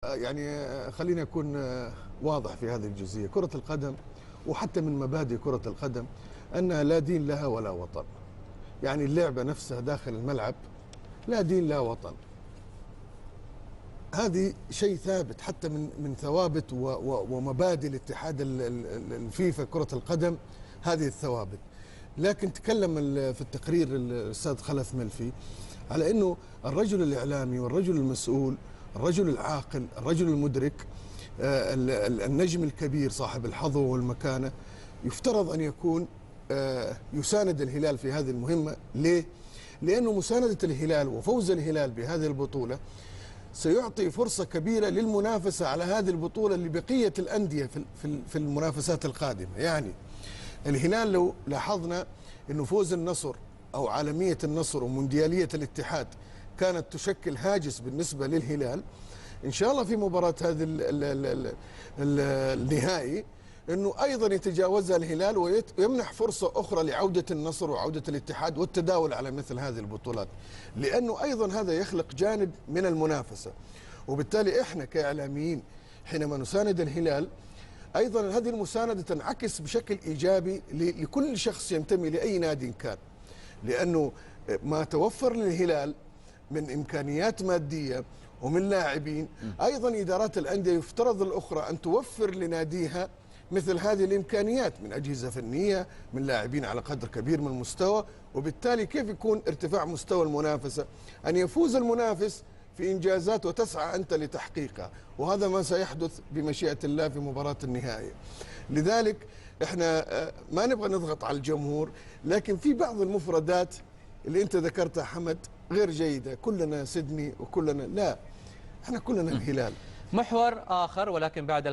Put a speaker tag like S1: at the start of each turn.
S1: يعني خليني أكون واضح في هذه الجزئية. كرة القدم وحتى من مبادئ كرة القدم أنها لا دين لها ولا وطن. يعني اللعبة نفسها داخل الملعب لا دين لا وطن، هذه شيء ثابت حتى من ثوابت ومبادئ الاتحاد الفيفا كرة القدم، هذه الثوابت. لكن تكلم في التقرير الأستاذ خلف ملفي على أنه الرجل الإعلامي والرجل المسؤول، الرجل العاقل، الرجل المدرك، النجم الكبير صاحب الحظوة والمكانة يفترض أن يكون يساند الهلال في هذه المهمة. ليه؟ لأنه مساندة الهلال وفوز الهلال بهذه البطولة سيعطي فرصة كبيرة للمنافسة على هذه البطولة لبقية الأندية في المنافسات القادمة. يعني الهلال لو لاحظنا أنه فوز النصر أو عالمية النصر ومونديالية الاتحاد كانت تشكل هاجس بالنسبة للهلال، إن شاء الله في مباراة هذه النهائي أنه أيضا يتجاوزها الهلال ويمنح فرصة أخرى لعودة النصر وعودة الاتحاد والتداول على مثل هذه البطولات، لأنه أيضا هذا يخلق جانب من المنافسة. وبالتالي إحنا كإعلاميين حينما نساند الهلال أيضا هذه المساندة تنعكس بشكل إيجابي لكل شخص ينتمي لأي نادي كان، لأنه ما توفر للهلال من إمكانيات مادية ومن لاعبين، أيضا إدارات الأندية يفترض الأخرى أن توفر لناديها مثل هذه الإمكانيات من أجهزة فنية، من لاعبين على قدر كبير من المستوى. وبالتالي كيف يكون ارتفاع مستوى المنافسة؟ أن يفوز المنافس في إنجازات وتسعى أنت لتحقيقها، وهذا ما سيحدث بمشيئة الله في مباراة النهائي. لذلك احنا ما نبغى نضغط على الجمهور، لكن في بعض المفردات اللي انت ذكرتها حمد غير جيدة. كلنا سيدني وكلنا لا، احنا كلنا الهلال.
S2: محور آخر ولكن بعد